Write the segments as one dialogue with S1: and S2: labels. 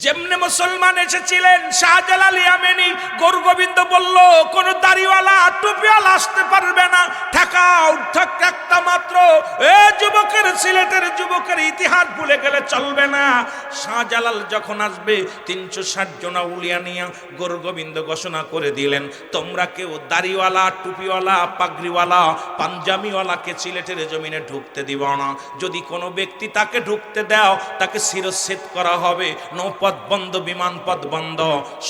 S1: যেমনে মুসলমান এসেছিলেন শাহজালাল ইয়ামেনি, গোরগোবিন্দ বলল কোন দাড়িওয়ালা টুপিওয়ালা আসতে পারবে না, ঠেকাও ঠক একটা মাত্র। এ যুবকের, সিলেটের যুবকের ইতিহাস ভুলে গেলে চলবে না। শাহজালাল যখন আসবে 360 জন আউলিয়া নিয়ে গোরগোবিন্দ ঘোষণা করে দিলেন, তোমরা কেউ দাড়িওয়ালা, টুপিওয়ালা, পাগড়িওয়ালা, পাঞ্জাবিওয়ালাকে সিলেটের জমিনে ঢুকতে দিব না। যদি কোনো ব্যক্তি তাকে ঢুকতে দাও, তাকে শিরচ্ছেদ করা হবে। নৌপথ বন্ধ, বিমান পথ বন্ধ,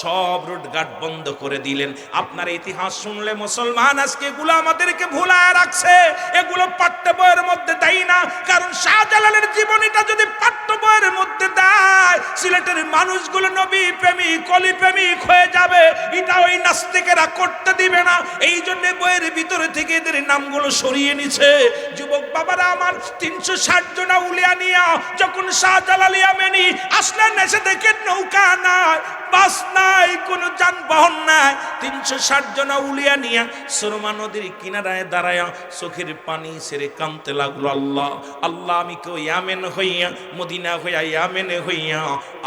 S1: সব রুটঘাট বন্ধ করে দিলেন। আপনার ইতিহাস শুনলে মুসলমান আজকে এগুলো আমাদেরকে ভুলায় রাখছে, এগুলো পাঠ্য বইয়ের মধ্যে দেয় না। কারণ শাহজালালের জীবনীটা যদি পাঠ্য বইয়ের মধ্যে দেয়, সিলেটের মানুষগুলো নবী প্রেমিক, অলি প্রেমিক হয়ে যাবে। এটা ওই নাস্তিকেরা করতে দিবে না। এই জন্য বইয়ের ভিতরে থেকে এদের নামগুলো সরিয়ে নিছে। যুবক বাবারা আমার, 360 জন আউলিয়া নিয়া যখন শাহজালাল ইয়ামেনি আসলেন, এসে দেখে নৌকা নাই, বাস নাই, কোনো যানবাহন নাই। 360 জন আউলিয়া নিয়া সুরমা নদীর কিনারায় দাঁড়ায়া চোখের পানি ছেড়ে কাঁদতে লাগলো, আল্লাহ আল্লাহ, আমি কেউ ইয়ামেন হইয়া, মদিনা হইয়া, ইয়ামেনে হইয়া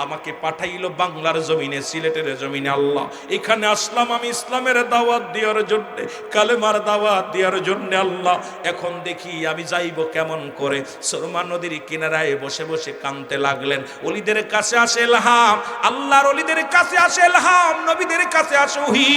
S1: আমাকে পাঠাইলো বাংলার জমিনে, সিলেটের জমিনে। আল্লাহ, এখানে আসলাম আমি ইসলামের দাওয়াত দেওয়ার জন্য, কালেমার দাওয়াত দেওয়ার জন্য। আল্লাহ, এখন দেখি আমি যাইব কেমন করে। সুরমা নদীর কিনারায় বসে বসে কাঁদতে লাগলেন। ওলিদের কাছে আসে ইলহাম, আল্লাহর ওলিদের কাছে আসে ইলহাম, নবীদের কাছে আসে ওহী।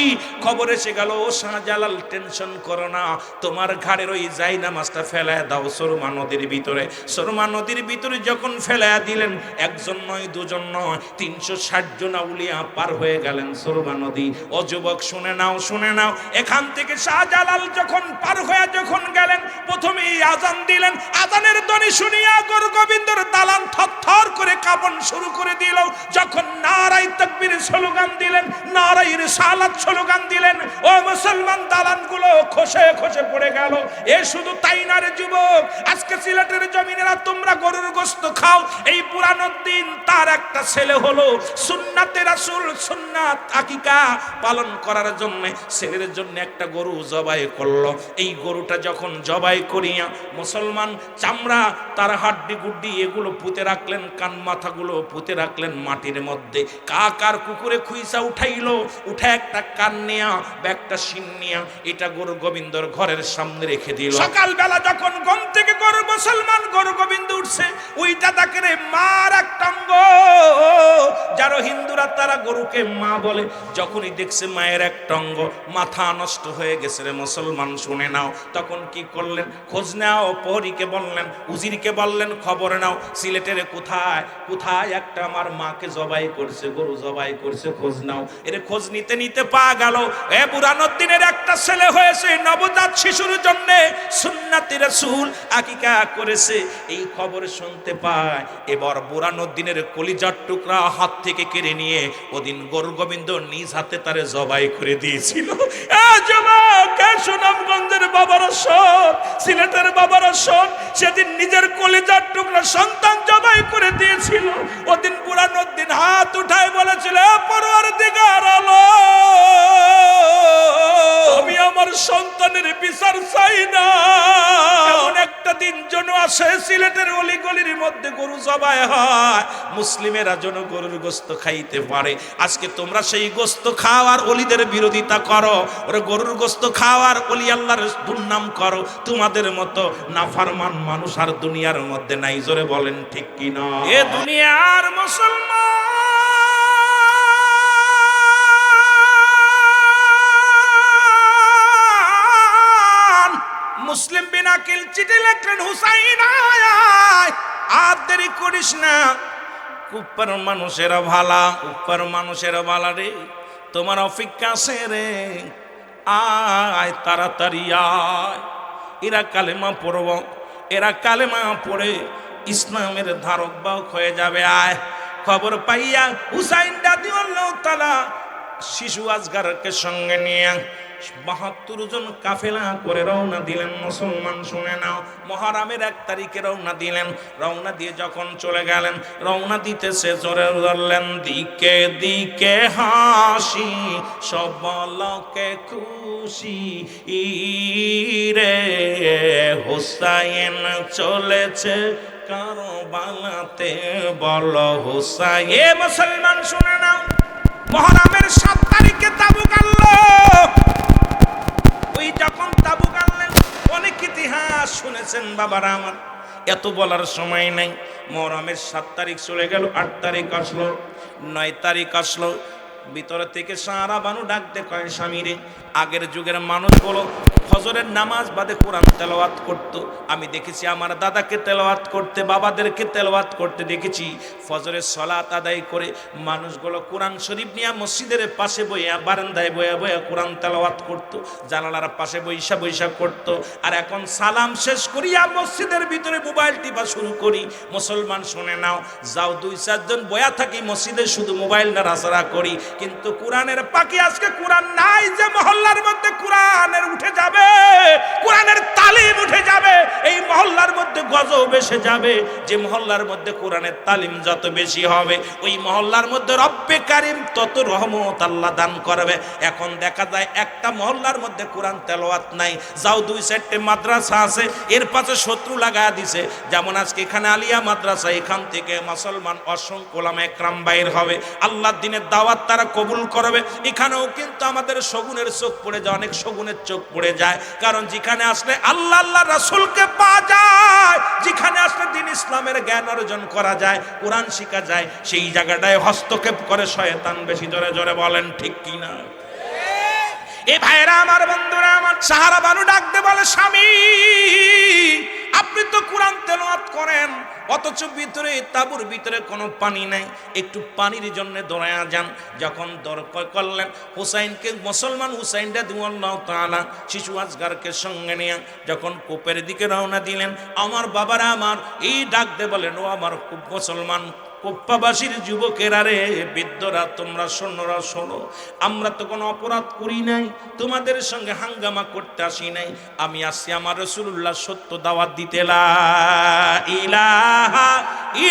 S1: খবর এসে গেল, ও শাহজালাল টেনশন করো না, তোমার ঘাড়ের ওই জায়নামাজটা ফেলায় দাও সুরমা নদীর ভিতরে। সুরমা নদীর ভিতরে যখন ফেলায় দিলেন, একজন নয়, দুজন নয়, 360 জন আউলিয়া পার হয়ে গেলেন সুরমা নদী। ও যুবক শুনে নাও, শুনে নাও, এখান থেকে শাহজালাল যখন পার হয়ে যখন গেলেন, প্রথমেই আজান দিলেন। আজানের ধ্বনি শুনিয়া গোরগোবিন্দর দালান থরথর করে কাঁপন শুরু করে দিল। যখন নারায়ে তাকবীর স্লোগান দিলেন, নারায়ে রিসালাত স্লোগান দিলেন, ও মুসলমান দালানগুলো খসে খসে পড়ে গেল। এ শুধু তাই না রে যুবক, আজকে সিলেটের জমিনেরা তোমরা গরুর গোশত খাও। এই পুরানো দিন তার একটা ছেলে হলো সুন্নাতে রাসূল, সুন্নাত আকিকা পালন করার জন্য ছেলের জন্য একটা গরু জবাই করলো। এই গরুটা যখন জবাই করিয়া মুসলমান চামড়া, তার হাড্ডি গুড্ডি এগুলো পুঁতে রাখলেন, কান মাথাগুলো পুঁতে রাখলেন মাটির মধ্যে। কাকার কুকুরে খুইসা উঠাইলো, উঠে একটা কান নিয়া, একটা শিং নিয়া এটা গোরগোবিন্দর ঘরের সামনে রেখে দিল। সকালবেলা যখন ঘুম থেকে মুসলমান গোরগোবিন্দ উঠছে, ওইটা তাকে রে মার একটা অঙ্গ, যারা হিন্দুরা তারা গরুকে মা বলে। যখনই দেখছে মায়ের একটা অঙ্গ, মাথা নষ্ট হয়ে গেছে রে মুসলমান, শুনে নাও। তখন কি করলেন, খোঁজ নাও, প্রহরীকে বললেন, উজিরকে বললেন, খবর নাও সিলেটের কোথায় কোথায় একটা আমার মাকে জবাই করছে, গরু জবাই করছে, খোঁজ নাও। এর খোঁজ নিতে নিতে পাওয়া গেল এ বুরহানুদ্দিনের একটা ছেলে হয়েছে, নবজাত শিশুর জন্য সুন্নাতে রাসূল আকিকা করেছে। এই খবর শুনতে পায়, এবার বুরহানুদ্দিনের কলিজার টুকরা হাত থেকে কেড়ে নিয়ে ওদিন গোরগোবিন্দ নিজ হাতে তারে জবাই করে দিয়েছিল। সুনামগঞ্জের বাবারা শোন, সিলেটের বাবারা শোন, সেদিন নিজের কলিজার টুকরা সন্তান জবাই করে দিয়েছিল। ওদিন বুরহানুদ্দিন হাত উঠায় বলেছিল, পরওয়ারদিগার আলম, আমি আমার সন্তানের বিচার চাই না। এমন একটা দিন যেন আসে সিলেটের অলিগলির মধ্যে গরু জবাই হয়, মুসলিমেরা যেন গরুর গোশত খাইতে পারে। আজকে তোমরা সেই গোশত খাও আর অলিদের বিরোধিতা করো, ওরা গরুর গোশত খাও আর অলি আল্লাহর দুর্নাম করো। তোমাদের মতো নাফরমান মানুষ আর দুনিয়ার মধ্যে নাই, জোরে বলেন ঠিক কি না? এ দুনিয়ার মুসলমান, মুসলিম বিন আকিল চিঠি লিখলেন, হুসাইন আয়, আর দেরি করিস না, উপর মানুষেরা ভালা, উপর মানুষেরা ভালা রে, তোমার অপেক্ষা আছে রে, আয় তাড়াতাড়ি আয়। এরা কালেমা পড়ব, এরা কালেমা পড়ে ইসলামের ধারক বাহক হয়ে যাবে। আয়। খবর পাইয়া হুসাইন রাদিয়াল্লাহু তাআলা শিশু আজগারকে সঙ্গে নিয়ে ৭২ জন কাফেলা করে রওনা দিলেন। মুসলমান শুনে নাও, মুহররমের ১ তারিখে রওনা দিলেন। রওনা দিয়ে যখন চলে গেলেন, রওনা দিতেছে জোরে ধরলেন, দিকে দিকে হাসি, সব লোকে খুশি রে, হুসাইন চলেছে কারবালাতে বলো হুসাইন। এ মুসলমান শুনে নাও, মুহররমের 7 তারিখে তাবুক আনলো। ওই যখন তাবুক আনলেন, অনেক ইতিহাস শুনেছেন বাবারা আমার, এত বলার সময় নাই। মুহররমের 7 তারিখ চলে গেল, 8 তারিখ আসলো, 9 তারিখ আসলো। ভিতরে থেকে সারা বানু ডাকতে কয়, স্বামীরে, আগের যুগের মানুষগুলো ফজরের নামাজ বাদে কোরআন তেলাওয়াত করত। আমি দেখেছি আমার দাদাকে তেলাওয়াত করতে, বাবাদেরকে তেলাওয়াত করতে দেখেছি। ফজরের সালাত আদায় করে মানুষগুলো কোরআন শরীফ নিয়ে মসজিদের পাশে বইয়া, বারান্দায় বইয়া বইয়া কোরআন তেলাওয়াত করত, জানালার পাশে বৈশা বৈশা করত। আর এখন সালাম শেষ করিয়া মসজিদের ভিতরে মোবাইল টিপা শুরু করি। মুসলমান শুনে নাও, যাও 2-4 জন বয়া থাকি মসজিদে, শুধু মোবাইল নাড়াচাড়া করি, কিন্তু কোরআনের পাখি আজকে কোরআন নাই। যে মহল্লার মধ্যে কোরআনের উঠে যাবে, কোরআনের তালিম উঠে যাবে, এই মহল্লার মধ্যে গজব এসে যাবে। যে মহল্লার মধ্যে কোরআনের তালিম যত বেশি হবে, ওই মহল্লার মধ্যে রব্বে কারিম তত রহমত আল্লাহ দান করবে। এখন দেখা যায় একটা মহল্লার মধ্যে কোরআন তেলাওয়াত নাই, যাও 2-4টে মাদ্রাসা আছে, এর পাশে শত্রু লাগায়া দিছে। যেমন আজকে এখানে আলিয়া মাদ্রাসা, এখান থেকে মুসলমান অসংখ্য ওলামা একরাম বাইর হবে, আল্লাহর দ্বীনের দাওয়াত তারা কবুল করবে। এখানেও কিন্তু আমাদের শগুনের চোখ পড়ে যায়, অনেক শগুনের চোখ পড়ে যায়, কারণ যেখানে আসলে আল্লাহ আল্লাহ রাসূলকে পাওয়া যায়, যেখানে আসলে দ্বীন ইসলামের জ্ঞান অর্জন করা যায়, কোরআন শেখা যায়, সেই জায়গাটায় হস্তক্ষেপ করে শয়তান। বেশি জোরে জোরে বলেন ঠিক কিনা? এ ভাইরা আমার, বন্ধুরা আমার, সাহারা বানু ডাকতে বলে, স্বামী আপনি তো কোরআন তেলাওয়াত করেন, অথচ ভিতরে তাঁবুর ভিতরে কোনো পানি নাই, একটু পানির জন্য দৌড়ায়া যান। যখন দরকার করলেন হুসাইনকে, মুসলমান হুসাইন রাদিয়াল্লাহু তাআলা শিশু আসগারকে সঙ্গে নিয়ে যখন কূপের দিকে রওনা দিলেন, আমার বাবারা আমার, এই ডাকতে বলেন, ও আমার মুসলমান কোপ্পাবাসীর যুবকেরা রে, বৃদ্ধরা, তোমরা সৈন্যরা শোনো, আমরা তো কোনো অপরাধ করি নাই, তোমাদের সঙ্গে হাঙ্গামা করতে আসি নাই, আমি আসছি আমার রাসূলুল্লাহ সত্য দাওয়াত দিতে। লা ইলাহা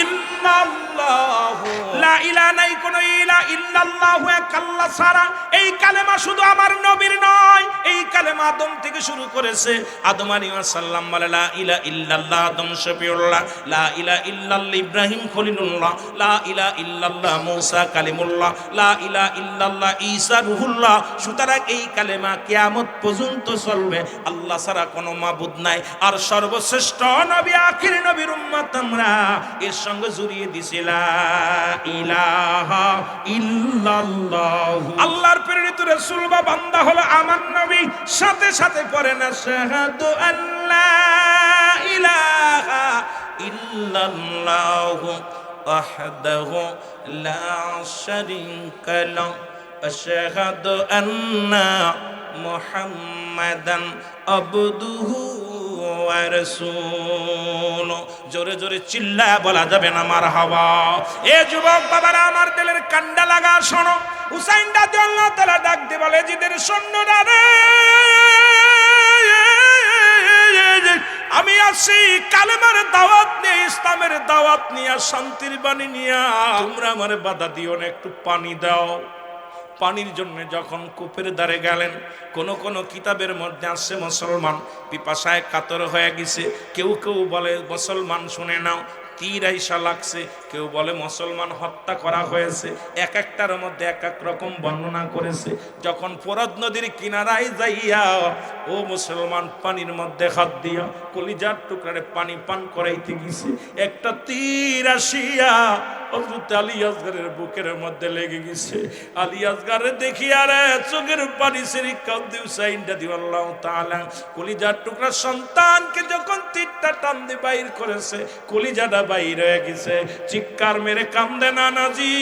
S1: ইল্লাল্লাহু, লা ইলাহা নাই কোনো ইলাহা ইল্লাল্লাহু, এক আল্লাহ ছাড়া। এই কালেমা শুধু আমার নবীর নয়, এই কালেমা আদম থেকে শুরু করেছে। আদম আলাইহিস সালাম বলে লা ইলাহা ইল্লাল্লাহ, আদম শফিউল্লাহ, লা ইলাহা ইল্লাল্লাহ ইব্রাহিম খলিলুল্লাহ, লা ইলাহা ইল্লাল্লাহ মুসা কালিমুল্লাহ, লা ইলাহা ইল্লাল্লাহ ঈসা রূহুল্লাহ। সুতরাং এই কালেমা কিয়ামত পর্যন্ত চলবে, আল্লাহ ছাড়া কোনো মাবুদ নাই। আর সর্বশ্রেষ্ঠ নবী, আখির নবীর উম্মত আমরা, এর সঙ্গে জড়িয়ে দিছি লা ইলাহা ইল্লাল্লাহ। আল্লাহর প্রেরিত রাসূল বা বান্দা হলো আমার নবী, সাথে সাথে পড়েন আশহাদু আল্লা ইলাহা ইল্লাল্লাহু ওয়াহদাহু লা শারীকা লাহু আশহাদু আন্না মুহাম্মাদান আবদুহু ওয়া রাসূলুহু। জোরে জোরে চিল্লায়া বলা যাবে না মারহাবা। এ যুবক বাবারা আমার, দিলের কান্ডা লাগা শোনো। হুসাইন রাদিয়াল্লাহু তাআলা ডাক দিয়ে বলে, জিদের সৈন্যরা রে, আমি আসি কালেমার দাওয়াত নিয়ে, ইসলামের দাওয়াত নিয়ে, শান্তির বাণী নিয়ে, তোমরা আমার বাধা দিও না, একটু পানি দাও। পানির জন্য যখন কূপের ধারে গেলেন, কোন কোন কিতাবের মধ্যে আসছে মুসলমান পিপাসায় কাতর হয়ে গেছে। কেউ কেউ বলে মুসলমান শুনে নাও তীর আইসা লাগছে, কেউ বলে মুসলমান হত্যা করা হয়েছে। এক একটার মধ্যে এক এক রকম বর্ণনা করেছে। যখন ফোরাত নদীর কিনারায় যাইয়া ও মুসলমান পানির মধ্যে হাত দিয়া কলিজার টুকরারে পানি পান করাইতে গেছে, একটা তীর আসিয়া হযরত আলী আসগরের বুকের মধ্যে লেগে গেছে। আলী আসগরে দেখিয়া রে চোখের পানি ছেড়ে কাঁদে হুসাইন রাদিয়াল্লাহু তাআলা। কলিজার টুকরা সন্তানকে যখন তীরটা টান দিয়ে বাইর করেছে, কলিজাটা বাইর হয়ে গেছে, চিৎকার মেরে কান্দে নানাজি।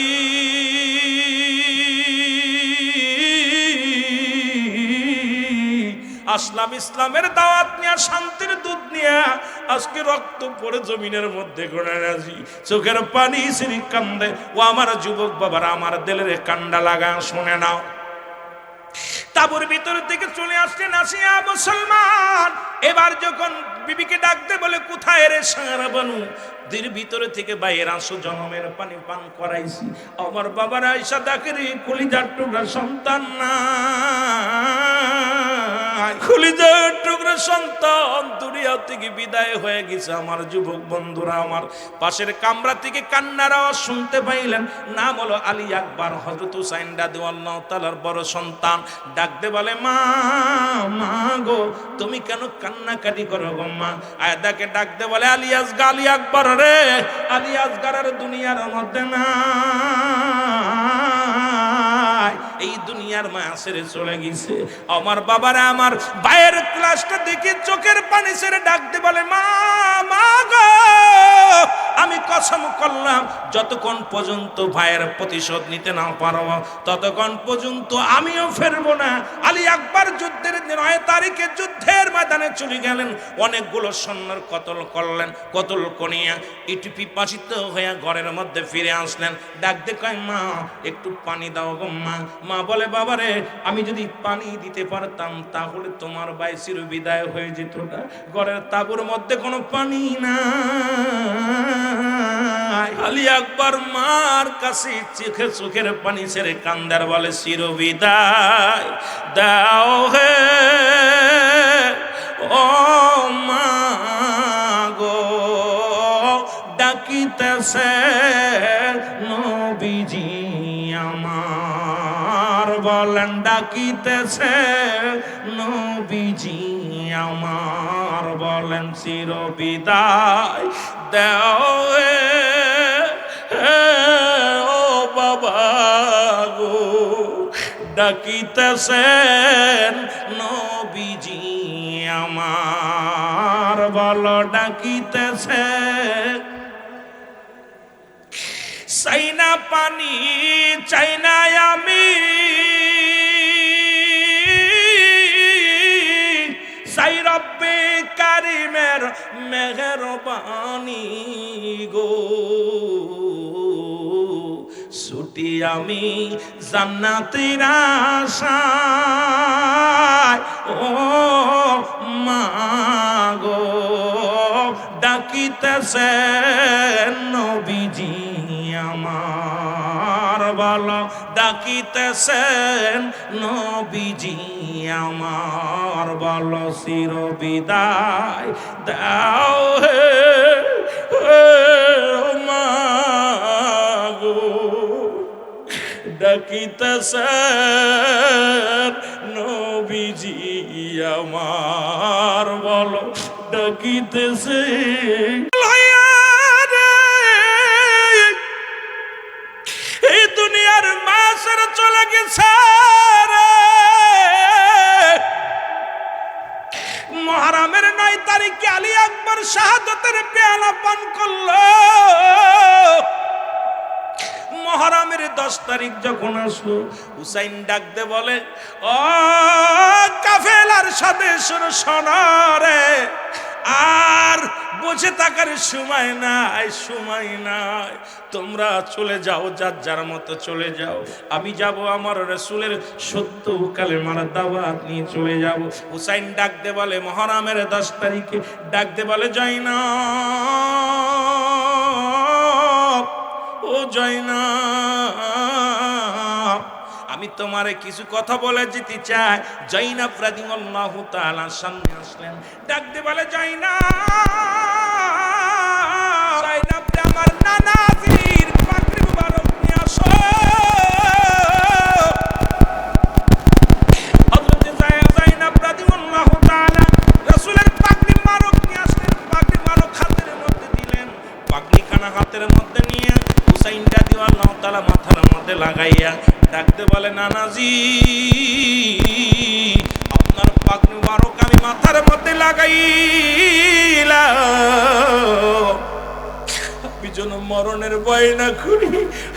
S1: আসলাম ইসলামের দাওয়াত নিয়ে, শান্তির দুধ নিয়ে, আজকে রক্ত পড়ে জমিনের মধ্যে ঘোরা রাজি, চোখের পানি ছিরি কান্দে। ও আমার যুবক বাবারা, আমার দিলের কান্ডা লাগা শুনে নাও। তাবুর ভিতর থেকে চলে আসলেন আসিয়া মুসলমান। এবার যখন বিবিকে ডাকতে বলে, কোথায় রে সারা বানু, দের ভিতরে থেকে বাইরে আসো, জনমের পানি পান করাইছি। আমার বাবার আয়েশা ডাকে রে, কলিজার টুকরা সন্তান না, কলিজার টুকরা সন্তান দুনিয়া থেকে বিদায় হয়ে গেছে। আমার যুবক বন্ধুরা, আমার পাশের কামরা থেকে কান্নার আওয়াজ শুনতে পাইলেন। নাম হলো আলী আকবর, হযরত হুসাইন রাদিয়াল্লাহু তাআলার বড় সন্তান। ডাকতে বলে, মা মা গো, তুমি কেন কান্নাকাটি করো গো মা? আয়দাকে ডাকতে বলে, আলী আকবর রে, আলী আসগর আর দুনিয়ার মধ্যে না, এই দুনিয়ার মায়া ছেড়ে চলে গেছে। আমার বাবারা, আমার ভাইয়ের ক্লাসটা দেখে চোখের পানি ছেড়ে ডাকতে বলে, মা মা গো, আমি কসম করলাম যতক্ষণ পর্যন্ত ভাইয়ের প্রতিশোধ নিতে না পারবো ততক্ষণ পর্যন্ত আমিও ফেরবো না। আলী আকবর যুদ্ধের 9 তারিখে যুদ্ধের ময়দানে চলে গেলেন। অনেকগুলো সৈন্যর কতল করলেন, কতল করিয়া একটু পিপাসিত হয়ে ঘরের মধ্যে ফিরে আসলেন। ডাকতে কয়, মা একটু পানি দাও গো মা। মা বলে, বাবারে, আমি যদি পানি দিতে পারতাম তাহলে তোমার ভাই চির বিদায় হয়ে যেত না। ঘরের তাঁবুর মধ্যে কোনো পানি না। আলী আকবর মার কাছে চোখের পানি ছেড়ে কান্দার বলে, চির বিদায় দাও হে ও মা গো, ডাকিতেছে নবীজি আমার, বলেন ডাকিতেছে নবীজি আমার, বলেন চির বিদায় দাও ও বাবা গো, ডাকিতেছেন নবীজি আমার, বলো ডাকিতেছে। চাই না পানি, চাই না আমি, চাই রব্বে কারিমের মেহেরবানি গো, ছুটি আমি জান্নাতের আশায় ও মা গো, ডাকিতেছেন নবীজি আমার, বলো ডাকিতেছেন নবীজি আমার, বলো চির বিদায় দাও হে মা গো, ডাকিতেছেন নবীজি আমার, বলো ডাকিতেছে। এই দুনিয়ার মাসের চলে গেছে রে, মুহররমের 9 তারিখে আলী আকবর শাহাদাতের পেয়ালা পান করলো। মুহররমের 10 তারিখ যখন আসলো, হুসাইন ডাকতে বলে, ও কাফেলার সাথে শোনো রে, আর বসে থাকার সময় নাই, সময় নাই, তোমরা চলে যাও, যার যার মতো চলে যাও। আমি যাব আমার রাসূলের সত্য কালেমার দাওয়াত নিয়ে চলে যাব। হুসাইন ডাকতে বলে, মুহররমের 10 তারিখে ডাকতে বলে, জয়নাব, ও জয়নাব, আমি তোমারে কিছু কথা বলে যেতে চাই। জয়নাব রাদিয়াল্লাহু তাআলা সামনে আসলেন। ডাকতে বলে, জয়নাব, জয়নাব আমার নানাজির পাগড়ি মুবারক নিয়ে আসো। হযরত জয়নাব রাদিয়াল্লাহু তাআলা রাসূলের পাগড়ি মুবারক নিয়ে আসলেন। পাগড়ি মুবারক হাতের মধ্যে দিলেন। পাগড়ি খানা হাতের মধ্যে নিয়ে হুসাইন রাদিয়াল্লাহু তাআলা মাথার মধ্যে লাগাইয়া ডাকতে বলে, নানাজি, আপনার পাগড়ি মুবারক আমি মাথার মধ্যে লাগাইলাম, আমি যেন মরণের ভয় না করি,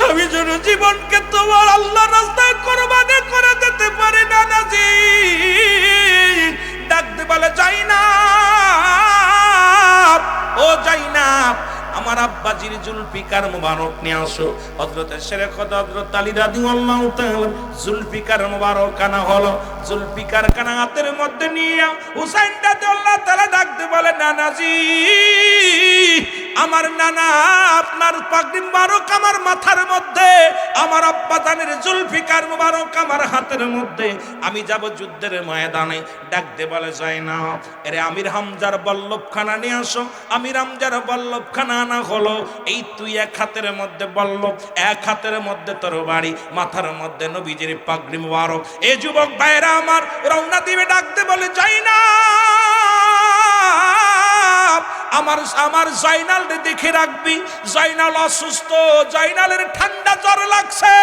S1: আমি যেন জীবনকে তোমার আল্লাহর রাস্তায় কুরবানি করে দিতে পারি। নানাজি ডাকতে বলে, জয়নাব, ও জয়নাব, আমার আব্বাজির জুলফিকার মুবারক নিয়ে আসো। হযরত শেখ হযরত আলী রাদিয়াল্লাহু তাআলা জুলফিকার মুবারক কানা হলো। জুলফিকার কানা হাতের মধ্যে নিয়ে হুসাইন রাদিয়াল্লাহু তাআলা ডাকতে বলে, নানাজি, আমার নানা আপনার পাগড়ি মুবারক আমার মাথার মধ্যে, আমার আব্বা জানের জুলফিকার মুবারক আমার হাতের মধ্যে, আমি যাব যুদ্ধের ময়দানে। ডাক দে বলে জয়নাব, এরে আমির হামজার বল্লভখানা নিয়ে আসো। আমির হামজার বল্লভখানা আনা হলো। এই তুই এক হাতের মধ্যে বল্লভ, এক হাতের মধ্যে তরবারি, মাথার মধ্যে নবীজির পাগড়ি মুবারক। এ যুবক ভাইরা আমার রওনা দিবে। ডাক দে বলে জয়নাব, আমার জয়নাল দেখে রাখবি। জয়নাল অসুস্থ, জয়নালের ঠান্ডা জ্বর লাগছে,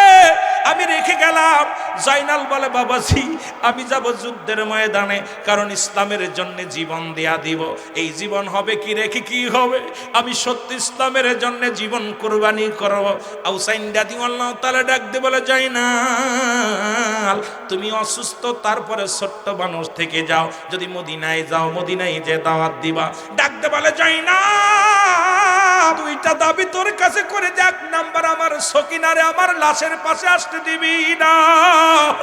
S1: আমি রেখে গেলাম। জয়নাল বলে বাবাজি আমি যাব যুদ্ধের ময়দানে, কারণ ইসলামের জন্য জীবন দেয়া দিব। এই জীবন হবে কি রেখে কি হবে, আমি সত্য ইসলামের জন্য জীবন কুরবানি করব। হুসাইন রাদিয়াল্লাহু তাআলা ডাক দিয়ে বলে জয়নাল তুমি অসুস্থ, তারপরে ছোট্ট মানুষ থেকে যাও, যদি মদিনায় যাও মদিনায় যে দাওয়াত দিবা। ডাক দিয়ে বলে জয়নাল দুইটা দাবি তোর কাছে করে দে। এক নাম্বার আমার সকিনারে আমার লাশের পাশে আসতে দিবি না,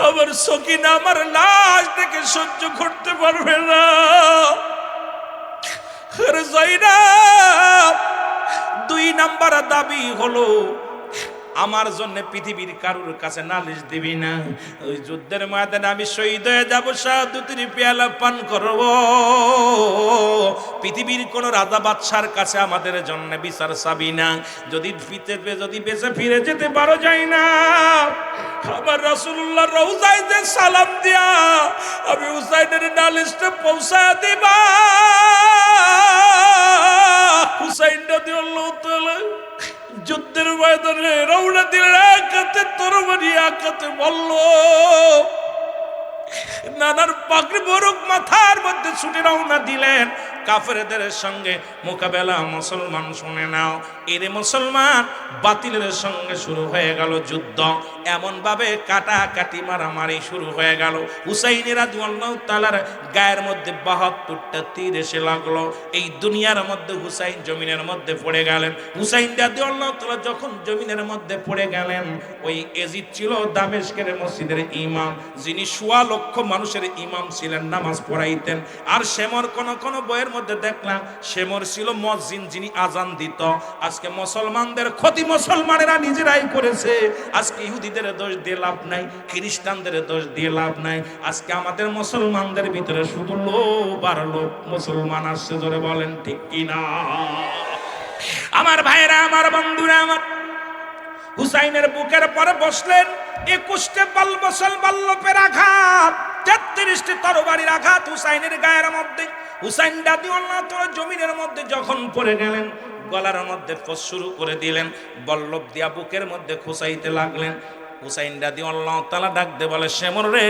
S1: আমার সকিনা আমার লাশ দেখে সহ্য করতে পারবে না। আরে জয়নাল দুই নাম্বার দাবি হলো আমার জন্য পৃথিবীর কারুর কাছে নালিশ দিবি না। ওই যুদ্ধের ময়দানে আমি শহীদ হয়ে যাব, শাহাদাতের পেয়ালা পান করব। পৃথিবীর কোন রাজা বাদশার কাছে আমাদের জন্য বিচার চাবি না। যদি বেঁচে ফিরে যেতে পারো যায় না, আমার রাসূলুল্লাহ রওজায় যে সালাম দিয়া আমি হুসাইনের নালিশটা পৌঁছা দিবা। হুসাইন রাদিয়াল্লাহু তাআলা যুদ্ধের ময়দানে রওনা দিলেন, এক হাতে তরবারি এক হাতে বল্লভ। নানার পাগড়ি মুবারক মাথার মধ্যে ছুটে রওনা দিলেন। কাফেরদের সঙ্গে মোকাবেলা মুসলমান শুনে নাও। এর মুসলমান বাতিলের সঙ্গে শুরু হয়ে গেল যুদ্ধ। এমন ভাবে কাটাকাটি মারামারি শুরু হয়ে গেল। হুসাইন রাদিয়াল্লাহু তাআলার গায়ের মধ্যে ৭২টা তীর এসে লাগলো। এই দুনিয়ার মধ্যে হুসাইন জমিনের মধ্যে পড়ে গেলেন। হুসাইন রাদিয়াল্লাহু তাআলা যখন জমিনের মধ্যে পড়ে গেলেন, ওই এজিদ ছিল দামেস্কের মসজিদের ইমাম, যিনি ১৬ লক্ষ মানুষের ইমাম ছিলেন, নামাজ পড়াইতেন। আর সেমর কোন বইয়ের মধ্যে দেখলাম সেমর ছিল মুয়াজ্জিন, যিনি আজান দিত। আজকে মুসলমানদের ক্ষতি মুসলমানেরা নিজেরাই করেছে। আজকে ইহুদিদের দোষ দিয়ে লাভ নাই, খ্রিস্টানদের দোষ দিয়ে লাভ নাই। আজকে আমাদের মুসলমানদের ভিতরে শুধু লোভ আর লোভ মুসলমান আসছে, জোরে বলেন ঠিক কিনা? আমার ভাইরা আমার বন্ধুরা আমার, হুসাইনের বুকের পরে বসলেন ২১টা বল্লভের আঘাত, ৩৩টি তরবারির আঘাত হুসাইনের গায়ের মধ্যে। হুসাইন রাদিয়াল্লাহু তাআলা জমিনের মধ্যে যখন পড়ে গেলেন, গলার মধ্যে শুরু করে দিলেন, বল্লভ দিয়া বুকের মধ্যে খুঁচাইতে লাগলেন। হুসাইন রাদিয়াল্লাহু তাআলা ডাক দে বলে সেমর রে,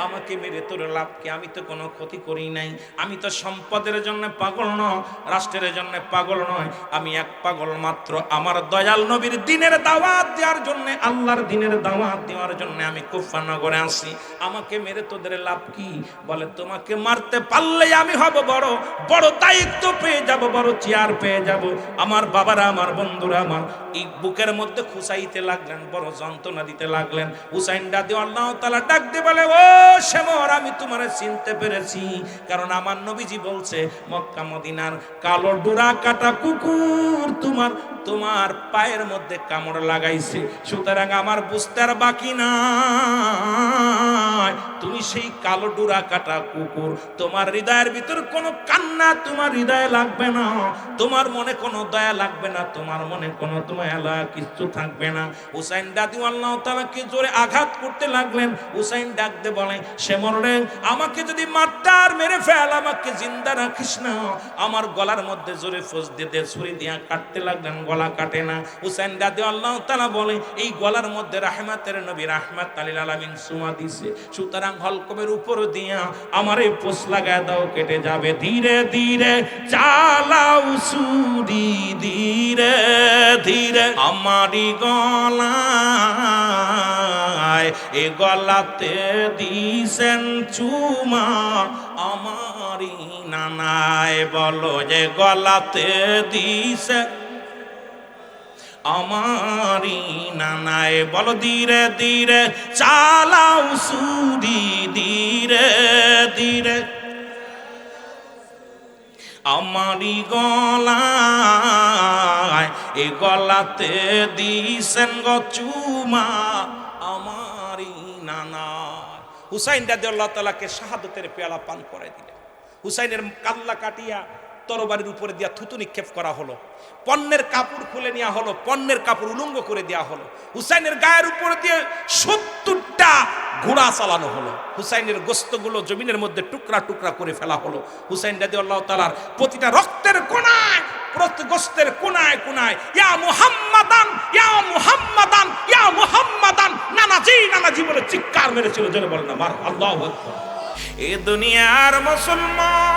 S1: আমাকে মেরে তোর লাভ কি? আমি তো কোনো ক্ষতি করি নাই। আমি তো সম্পদের জন্য পাগল নয়, রাষ্ট্রের জন্য পাগল নয়। আমি এক পাগল মাত্র, আমার দয়াল নবীর দ্বীনের দাওয়াত দেওয়ার জন্য, আল্লাহর দ্বীনের দাওয়াত দেওয়ার জন্য আমি কুফা নগরে আসি। আমাকে মেরে তোদের লাভ কি? বলে তোমাকে মারতে পারলে আমি হব বড় বড় দায়িত্ব পেয়ে যাব, বড় চেয়ার পেয়ে যাব। আমার বাবারা আমার বন্ধুরা আমার, এই বুকের মধ্যে খুঁচাইতে লাগলেন, বড় যন্ত্রণা দিতে লাগলেন। হুসাইন রাদিয়াল্লাহু তাআলা ডাক দিয়ে বলে ও সেমর, আমি তোমারে চিনতে পেরেছি, কারণ আমার নবীজি বলছে মক্কা মদিনার কালো ডোরা কাটা কুকুর তোমার পায়ের মধ্যে কামড় লাগাইছে। সুতরাং আমার বুঝতে আর বাকি নাই, তুমি সেই কালো ডোরা কাটা কুকুর। তোমার হৃদয়ের ভিতর কোনো কান্না তোমার হৃদয়ে লাগবে না, তোমার মনে কোনো দয়া লাগবে না, তোমার মনে কোনো দয়া কিছু থাকবে না। হুসাইন রাদিয়াল্লাহু তাআলা কে জোরে আঘাত করতে লাগলেন। হুসাইন ডাক দে বলে সেমর রে, আমাকে যদি মারতার মেরে ফেল, আমাকে জিন্দা রাখিস না। আমার গলার মধ্যে জোরে ফোঁস দিয়ে ছুরি দিয়া কাটতে লাগলেন, গলা কাটে না। হুসাইন রাদিয়াল্লাহু তাআলা বলে এই গলার মধ্যে রাহমাতের নবী রাহমাত লিল আলামিন সুমা দিছে, সুতরাং হলকমের উপর দিয়া আমার এই পোষ লাগায় দাও, কেটে যাবে। ধীরে ধীরে চালাও ছুরি, ধীরে ধীরে আমারই গলায়, এ গলাতে দিছেন চুমা আমারই নানায়। বলো যে গলাতে দিছেন আমারই নানায়। বলো ধীরে ধীরে চালাও ছুরি, ধীরে ধীরে আমারি গলায় এ গলাতে দিছেন গো চুমা আমারি নানা। হুসাইন রাদিয়াল্লাহু তাআলাকে শাহাদাতের পেয়ালা পান করায় দিলেন। হুসাইনের কাল্লা কাটিয়া তরবারির উপরে দিয়া থুতু নিক্ষেপ করা হলো, পণ্যের কাপড় খুলে নেওয়া হলো, পণ্যের কাপড় উলঙ্গ করে দেওয়া হলো, হুসাইনের গায়ের উপরে দিয়ে 70টা ঘোড়া চালানো হলো, হুসাইনের গোস্তগুলো জমিনের মধ্যে টুকরা টুকরা করে ফেলা হলো। হুসাইন রাদিয়াল্লাহু তাআলার প্রতিটা রক্তের কোনায়, প্রতি গোস্তের কোনায় কোনায় ইয়া মুহাম্মাদান ইয়া মুহাম্মাদান ইয়া মুহাম্মাদান নানাজি নানাজি বলে চিৎকার মেরেছিল। জোরে বলেন না মার আল্লাহু আকবার। এ দুনিয়ার মুসলমান,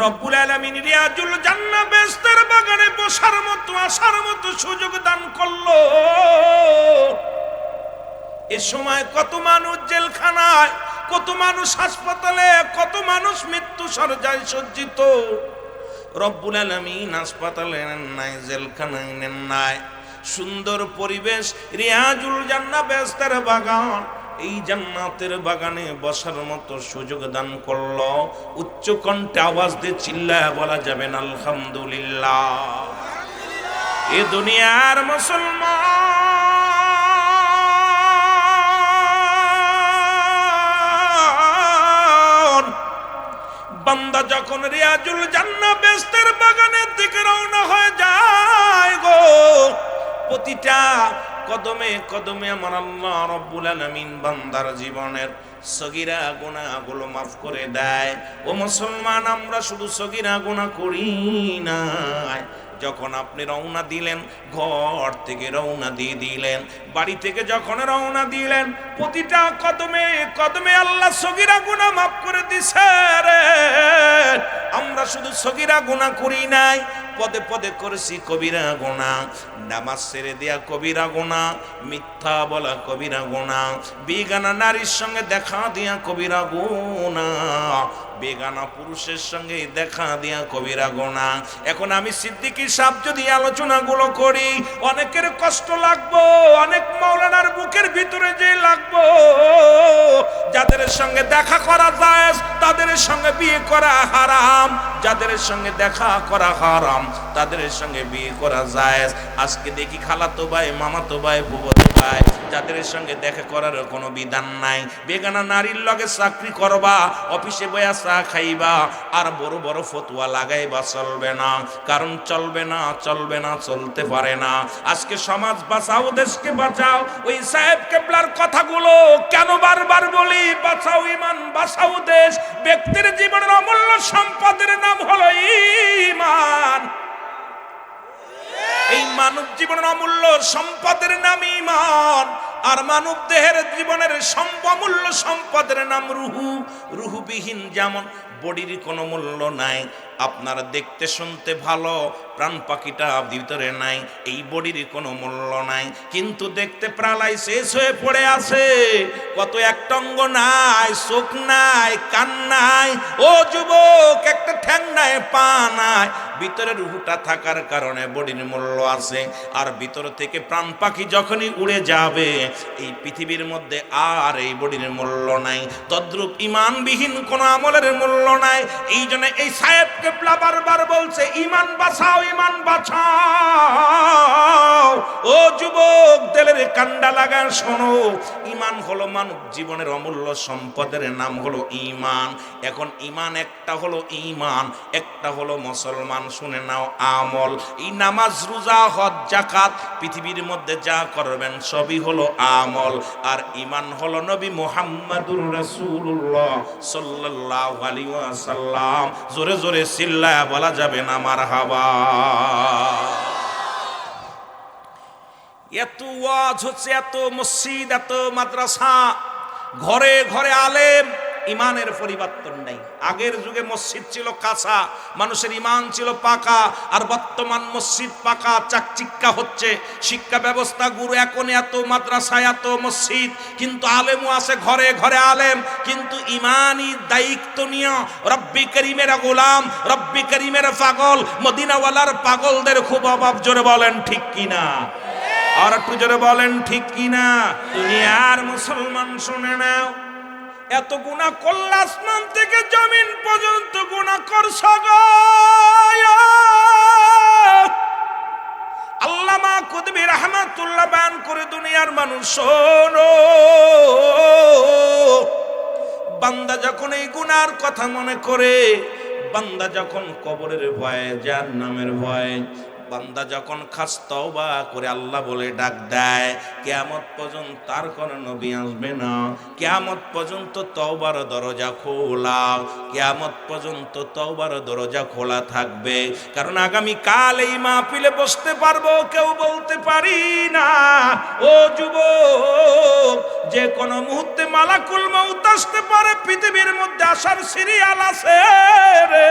S1: রব্বুল আলামিন রিয়াজুল জান্নাহ বেহেশতের বাগানে বসার মতো আসার মতো সুযোগ দান করলো। এ সময় কত মানুষ জেলখানায়, কত মানুষ হাসপাতালে, কত মানুষ মৃত্যু শয্যায় সজ্জিত। রব্বুল আলামিন হাসপাতালে নেন নাই, জেলখানায় নেন নাই, সুন্দর পরিবেশ রিয়াজুল জান্নাহ বেহেশতের বাগান, এই জান্নাতের বাগানে বসার মতো সুযোগ দান করলো। উচ্চ কণ্ঠে আওয়াজ দিয়ে চিল্লায় বলা যাবে না আলহামদুলিল্লাহ। এ দুনিয়ার মুসলমান, বান্দা যখন রিয়াজুল জান্নাহ বেহেশতের বাগানের দিকে রওনা হয়ে যায় গো, প্রতিটা কদমে কদমে আমার আল্লাহ রব্বুল আলামিন বান্দার জীবনের সগীরা গুনাহগুলো মাফ করে দেয়। ও মুসলমান, আমরা শুধু সগীরা গুনাহ করি না, যখন আপনি রওনা দিলেন, ঘর থেকে রওনা দিয়ে দিলেন, বাড়ি থেকে যখন রওনা দিলেন, প্রতিটা কদমে কদমে আল্লাহ সগীরা গুনাহ মাফ করে দিছে রে। আমরা শুধু সগীরা গুনাহ করি নাই, পদে পদে করেছি কবিরা গুনাহ। নামাজ ছেড়ে দেয়া কবিরা গুনাহ, মিথ্যা বলা কবিরা গুনাহ, বেগানা নারীর সঙ্গে দেখা দিয়া কবিরা গুনাহ, বেগানা পুরুষের সঙ্গে দেখা দিয়া কবিরা গুনাহ। এখন আমি সিদ্দিকী সাহেব যদি আলোচনাগুলো করি, অনেকের কষ্ট লাগবো, অনেক মাওলানার বুকের ভিতরে যে লাগবো। যাদের সঙ্গে দেখা করা জায়েজ তাদের সঙ্গে বিয়ে করা হারাম, যাদের সঙ্গে দেখা করা হারাম তাদের সঙ্গে বিয়ে করা জায়েজ। আজকে দেখি খালাতো ভাই, মামাতো ভাই, ফুফাতো ভাই, যাদের সঙ্গে দেখা করার কোনো বিধান নাই। বেগানা নারীর লগে চাকরি করবা, অফিসে বয়া চা খাইবা, আর বড় বড় ফতোয়া লাগাইবা চলবে না, কারণ চলবে না, চলবে না, চলতে পারে না। আজকে সমাজ বাঁচাও, দেশকে বাঁচাও। ওই সাহেব কেবলার কথাগুলো কেন বারবার বলি? বাঁচাও ইমান, বাঁচাও দেশ। ব্যক্তির জীবনের অমূল্য সম্পদের নাম হলো ঈমান। এই মানব জীবনের অমূল্য সম্পদের নাম ঈমান, আর মানব দেহের জীবনের অমূল্য সম্পদের নাম রুহু। রুহুবিহীন যেমন বডির কোনো মূল্য নাই, আপনার দেখতে শুনতে ভালো প্রাণ পাখিটা ভিতরে নাই, এই বডির কোনো মূল্য নাই, কিন্তু দেখতে প্রালায় শেষ হয়ে পড়ে আছে। কত একটা অঙ্গ নাই, চোখ নাই, কান নাই, ও যুবক একটা ঠ্যাং নাই, পা নাই, ভিতরে রুহুটা থাকার কারণে বডির মূল্য আছে। আর ভিতর থেকে প্রাণ পাখি যখনই উড়ে যাবে, এই পৃথিবীর মধ্যে আর এই বডির মূল্য নাই। তদ্রূপ ঈমানবিহীন কোনো আমলের মূল্য নাই। এই জন্য এই সাহেব কেবলা বারবার বলছে ঈমান বাঁচাও, ঈমান বাঁচাও। ও যুবক, দিলের কান্ডা লাগা শোনো, ঈমান হলো মানব জীবনের অমূল্য সম্পদের নাম হলো ঈমান। এখন ঈমান একটা হলো ঈমান, একটা হলো মুসলমান। শুনে নাও, আমল, এই নামাজ, রোজা, হজ, যাকাত, পৃথিবীর মধ্যে যা করবেন সবই হলো আমল। আর ঈমান হলো নবী মুহাম্মাদুর রাসূলুল্লাহ সাল্লাল্লাহু আলাইহি ওয়াসাল্লাম। জোরে জোরে চিল্লায়া বলা যাবে না মারহাবা। এত ওয়াজ হচ্ছে, এত মসজিদ, এত মাদ্রাসা, ঘরে ঘরে আলেম, ইমানের পরিবর্তন নাই। আগের যুগে মসজিদ ছিল কাঁচা, মানুষের ইমান ছিল পাকা, আর বর্তমান মসজিদ পাকা চাকচিক্কা হচ্ছে। শিক্ষা ব্যবস্থা গুরু এখন এত, মাদ্রাসায় এত, মসজিদ, কিন্তু আলেমও আছে ঘরে ঘরে আলেম, কিন্তু ইমানি দায়িত্ব নিয়ে রব্বি করিমের গোলাম, রব্বি করিমের পাগল, মদিনাওয়ালার পাগলদের খুব অভাব। জোরে বলেন ঠিক কিনা? আর একটু জোরে বলেন ঠিক কিনা? দুনিয়ার মুসলমান শুনে নাও, এত গুনাহ করলে আসমান থেকে জমিন পর্যন্ত গুনাহ করছ গো। আল্লামা কুতুবী রাহমাতুল্লাহ বয়ান করে, দুনিয়ার মানুষ শোনো, বান্দা যখন এই গুনার কথা মনে করে, বান্দা যখন কবরের ভয়ে, জাহান্নামের ভয়ে, বান্দা যখন খাস তওবা করে আল্লাহ বলে ডাক দেয়, কিয়ামত পর্যন্ত তার কোনো নবী আসবে না। কিয়ামত পর্যন্ত তওবার দরজা খোলা, কিয়ামত পর্যন্ত তওবার দরজা খোলা থাকবে। কারণ আগামী কাল এই মাহফিলে বসতে পারবো কেউ বলতে পারি না। ও যুবক, যে কোনো মুহূর্তে মালাকুল মউত আসতে পারে। পৃথিবীর মধ্যে আসার সিরিয়াল আছে রে,